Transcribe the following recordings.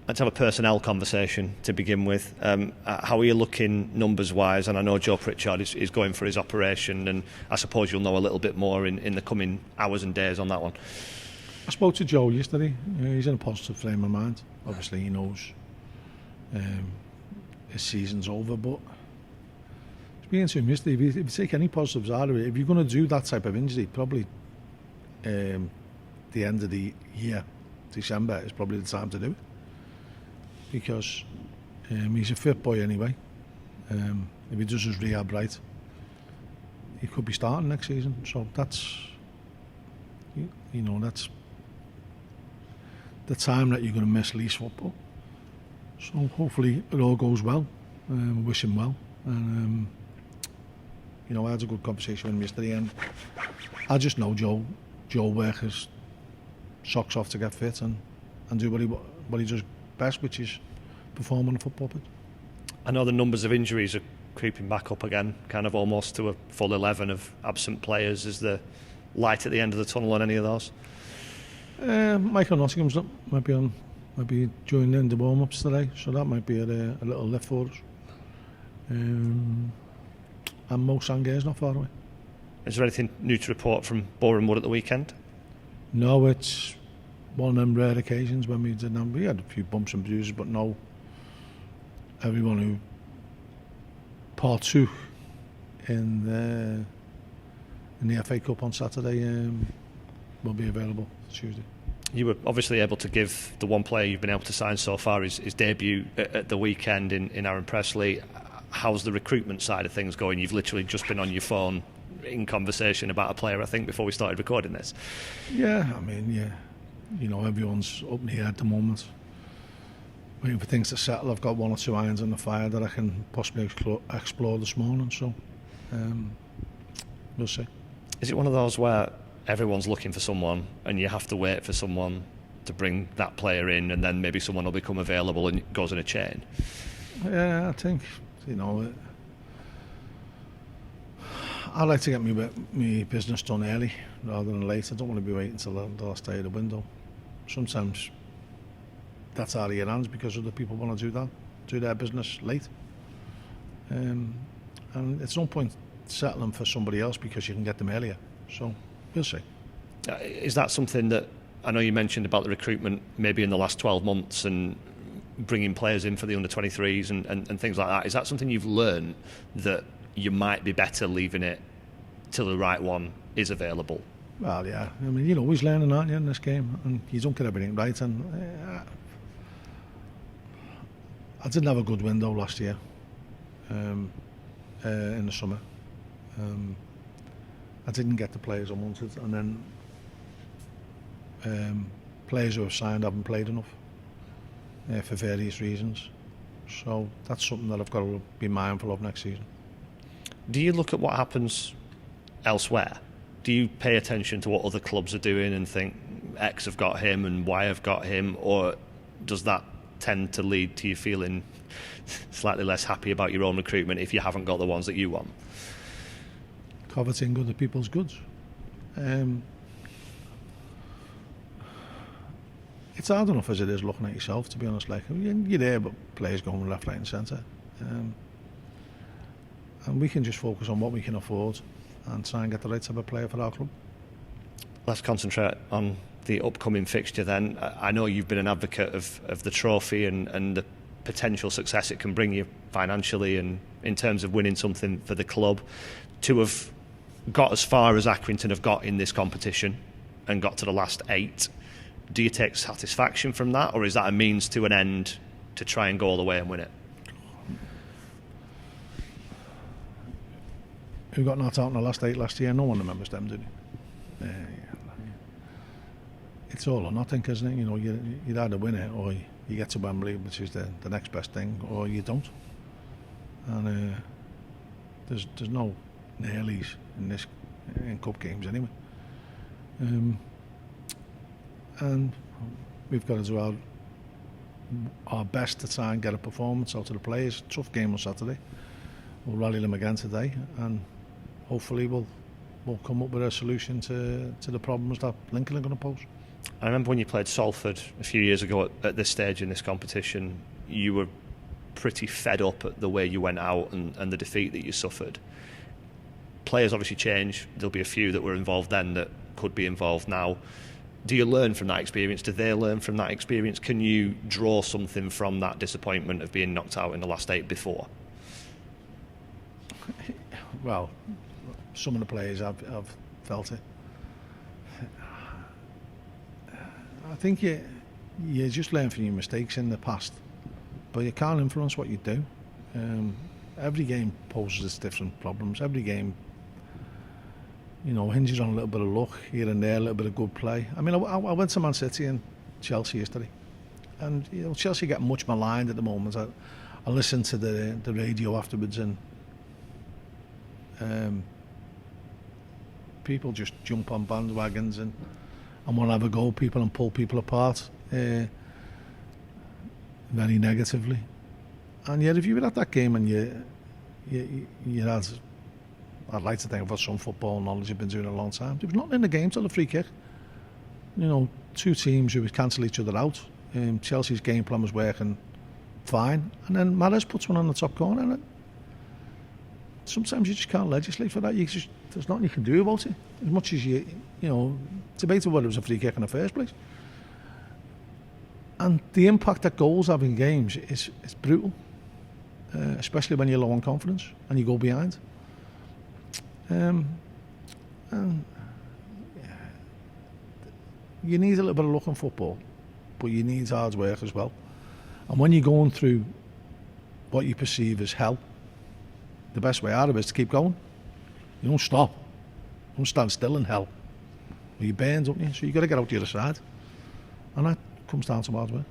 Let's have a personnel conversation to begin with. How are you looking numbers-wise? And I know Joe Pritchard is going for his operation, and I suppose you'll know a little bit more in the coming hours and days on that one. I spoke to Joe yesterday. He's in a positive frame of mind. Obviously, he knows his season's over, but speaking to him yesterday, if you take any positives out of it, if you're going to do that type of injury, probably the end of the year, December, is probably the time to do it. Because he's a fit boy anyway. If he does his rehab right, he could be starting next season. So that's, that's the time that you're going to miss least football. So hopefully it all goes well. Wish him well. And I had a good conversation with him yesterday, and I just know Joe works his socks off to get fit and do what he does best, which is perform on a football pitch. I know the numbers of injuries are creeping back up again, kind of almost to a full 11 of absent players. Is there light at the end of the tunnel on any of those? Michael Nottingham's might be joining the warm-ups today, so that might be a little lift for us. And Mo Sangare's not far away. Is there anything new to report from Boreham Wood at the weekend? No, it's one of them rare occasions when we had a few bumps and bruises, but no, everyone who partook in the FA Cup on Saturday will be available Tuesday. You were obviously able to give the one player you've been able to sign so far his debut at the weekend in Aaron Pressley. How's the recruitment side of things going? You've literally just been on your phone in conversation about a player, I think, before we started recording this. Yeah, I mean, yeah. Everyone's up in the air at the moment, waiting for things to settle. I've got one or two irons in the fire that I can possibly explore this morning, so we'll see. Is it one of those where everyone's looking for someone and you have to wait for someone to bring that player in, and then maybe someone will become available and it goes in a chain? Yeah, I think, I like to get my business done early rather than late. I don't want to be waiting until the last day of the window. Sometimes that's out of your hands because other people want to do their business late. And it's no point settling for somebody else because you can get them earlier. So we'll see. Is that something that, I know you mentioned about the recruitment maybe in the last 12 months and bringing players in for the under-23s and things like that. Is that something you've learned, that you might be better leaving it till the right one is available? Well, yeah. I mean, you're always learning, aren't you, in this game? And you don't get everything right. And I didn't have a good window last year in the summer. I didn't get the players I wanted. And then players who have signed haven't played enough for various reasons. So that's something that I've got to be mindful of next season. Do you look at what happens elsewhere? Do you pay attention to what other clubs are doing and think X have got him and Y have got him, or does that tend to lead to you feeling slightly less happy about your own recruitment if you haven't got the ones that you want? Coveting other people's goods. It's hard enough as it is looking at yourself, to be honest. Like, you're there, but players going left, right and centre. And we can just focus on what we can afford and try and get the right type of player for our club. Let's concentrate on the upcoming fixture then. I know you've been an advocate of the trophy and the potential success it can bring you financially and in terms of winning something for the club. To have got as far as Accrington have got in this competition and got to the last 8, do you take satisfaction from that, or is that a means to an end to try and go all the way and win it? Who got knocked out in the last 8 last year? No one remembers them, did he? It's all or nothing, isn't it? You'd either win it or you get to Wembley, which is the next best thing, or you don't. And there's no nearlies in cup games anyway. And we've got to do our best to try and get a performance out of the players. Tough game on Saturday. We'll rally them again today, and hopefully we'll come up with a solution to the problems that Lincoln are going to pose. I remember when you played Salford a few years ago at this stage in this competition, you were pretty fed up at the way you went out and the defeat that you suffered. Players obviously change. There'll be a few that were involved then that could be involved now. Do you learn from that experience? Do they learn from that experience? Can you draw something from that disappointment of being knocked out in the last 8 before? Well, some of the players have felt it. I think you just learn from your mistakes in the past, but you can't influence what you do. Every game poses its different problems. Every game, hinges on a little bit of luck here and there, a little bit of good play. I mean, I went to Man City and Chelsea yesterday, and Chelsea get much maligned at the moment. I listened to the radio afterwards, and people just jump on bandwagons and want to have a go at people and pull people apart very negatively. And yet, if you were at that game and you had, I'd like to think I've got some football knowledge I've been doing a long time. There was nothing in the game till the free kick. Two teams who would cancel each other out. Chelsea's game plan was working fine, and then Mahrez puts one on the top corner. And sometimes you just can't legislate for that. There's nothing you can do about it. As much as debated whether it was a free kick in the first place. And the impact that goals have in games is brutal, especially when you're low on confidence and you go behind. And you need a little bit of luck in football, but you need hard work as well. And when you're going through what you perceive as hell, the best way out of it is to keep going. You don't stop. You don't stand still in hell. You burn, don't you? So you've got to get out the other side. And that comes down to hard work.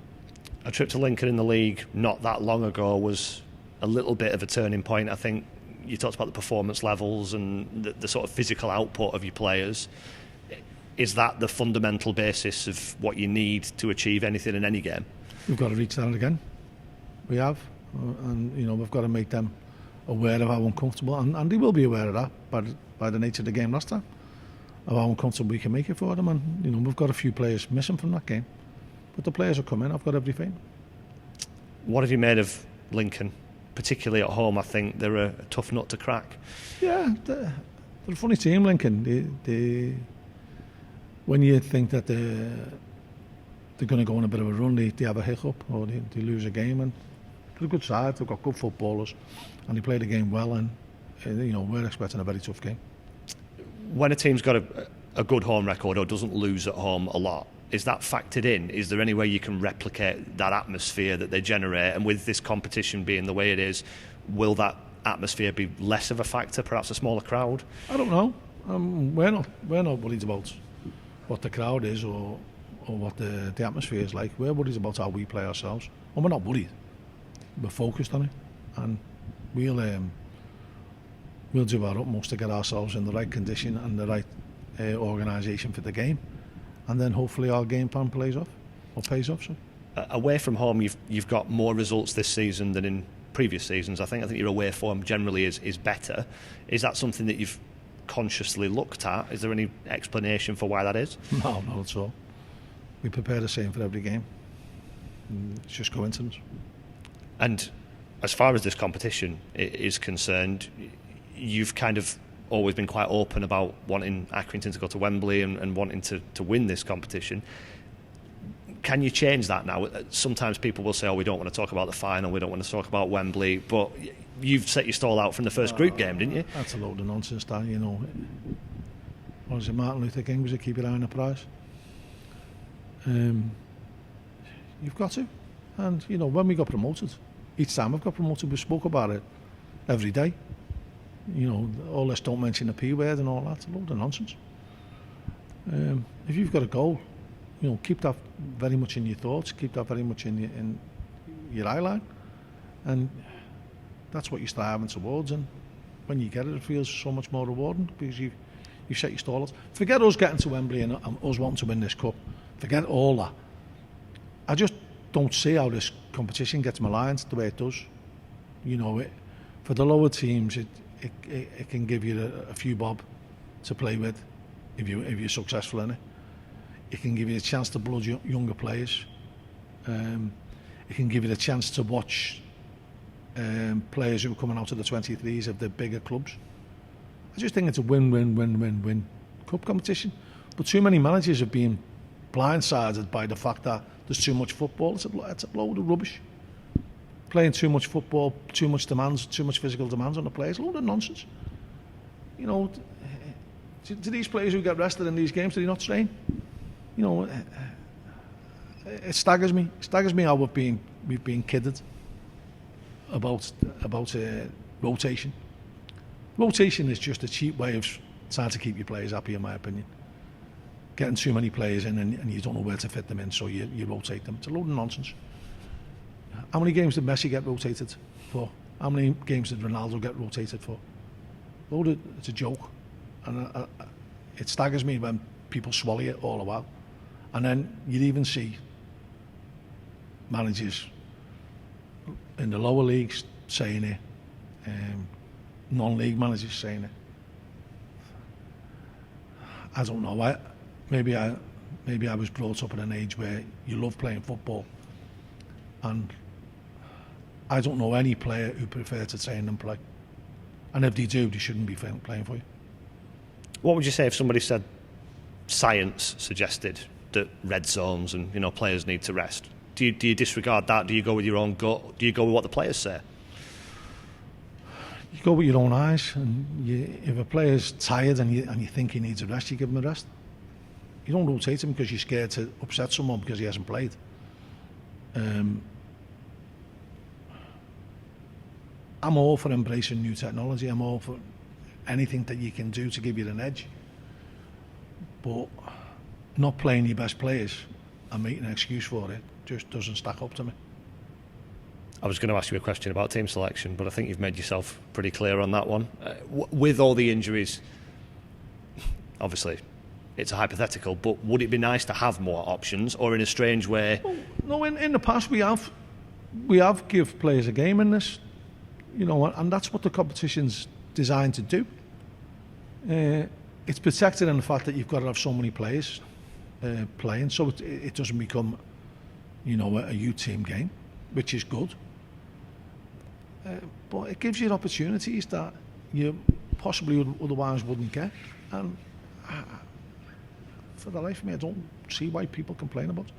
A trip to Lincoln in the league not that long ago was a little bit of a turning point. I think you talked about the performance levels and the sort of physical output of your players. Is that the fundamental basis of what you need to achieve anything in any game? We've got to reach that again. We have. And, we've got to make them aware of how uncomfortable, and they will be aware of that by the nature of the game last time, of how uncomfortable we can make it for them. And we've got a few players missing from that game, but the players will come in. I've got every faith. What have you made of Lincoln, particularly at home? I think they're a tough nut to crack. Yeah, they're a funny team, Lincoln. They when you think that they're going to go on a bit of a run, they have a hiccup or they lose a game, and they're a good side. They've got good footballers, and they play the game well. And we're expecting a very tough game. When a team's got a good home record or doesn't lose at home a lot, is that factored in? Is there any way you can replicate that atmosphere that they generate? And with this competition being the way it is, will that atmosphere be less of a factor, perhaps a smaller crowd? I don't know. We're not worried about what the crowd is or what the atmosphere is like. We're worried about how we play ourselves, and we're not worried. We're focused on it, and we'll do our utmost to get ourselves in the right condition and the right organisation for the game, and then hopefully our game plan pays off. So. Away from home, you've got more results this season than in previous seasons. I think your away form generally is better. Is that something that you've consciously looked at? Is there any explanation for why that is? No, not at all. We prepare the same for every game. It's just coincidence. And as far as this competition is concerned, you've kind of always been quite open about wanting Accrington to go to Wembley and wanting to win this competition. Can you change that now? Sometimes people will say, we don't want to talk about the final, we don't want to talk about Wembley, but you've set your stall out from the first group game, didn't you? That's a load of nonsense, Dan. What was it, Martin Luther King was a keep your eye on the prize? You've got to. And, when we got promoted, each time we've got promoted, we spoke about it every day. All this don't mention the P word and all that. It's a load of nonsense. If you've got a goal, keep that very much in your thoughts, keep that very much in your eye line, and that's what you're striving towards. And when you get it, it feels so much more rewarding because you set your stall out. Forget us getting to Wembley and us wanting to win this cup. Forget all that. I just don't see how this competition gets maligned the way it does. For the lower teams, it can give you a few bob to play with if you're successful in it. It can give you a chance to blood younger players. It can give you the chance to watch players who are coming out of the 23s of the bigger clubs. I just think it's a win-win-win-win-win cup competition. But too many managers have been blindsided by the fact that there's too much football. It's a load of rubbish. Playing too much football, too much demands, too much physical demands on the players. A load of nonsense. You know, do these players who get rested in these games, do they not train? You know, it staggers me. It staggers me how we've been kidded about rotation. Rotation is just a cheap way of trying to keep your players happy, in my opinion. Getting too many players in and you don't know where to fit them in, so you rotate them. It's a load of nonsense. How many games did Messi get rotated for? How many games did Ronaldo get rotated for? It's a joke. And it staggers me when people swallow it all a while. And then you'd even see managers in the lower leagues saying it, non-league managers saying it. I don't know. Maybe I was brought up at an age where you love playing football, and I don't know any player who prefer to train than play. And if they do, they shouldn't be playing for you. What would you say if somebody said science suggested that red zones and players need to rest? Do you disregard that? Do you go with your own gut? Do you go with what the players say? You go with your own eyes, and if a player's tired and you think he needs a rest, you give him a rest. You don't rotate him because you're scared to upset someone because he hasn't played. I'm all for embracing new technology. I'm all for anything that you can do to give you an edge. But not playing your best players and making an excuse for it just doesn't stack up to me. I was going to ask you a question about team selection, but I think you've made yourself pretty clear on that one. With all the injuries, obviously, it's a hypothetical, but would it be nice to have more options, or in a strange way? Well, no, in the past we have give players a game in this, and that's what the competition's designed to do. It's protected in the fact that you've got to have so many players playing, so it doesn't become, a youth team game, which is good. But it gives you opportunities that you possibly otherwise wouldn't get, and for the life of me, I don't see why people complain about it.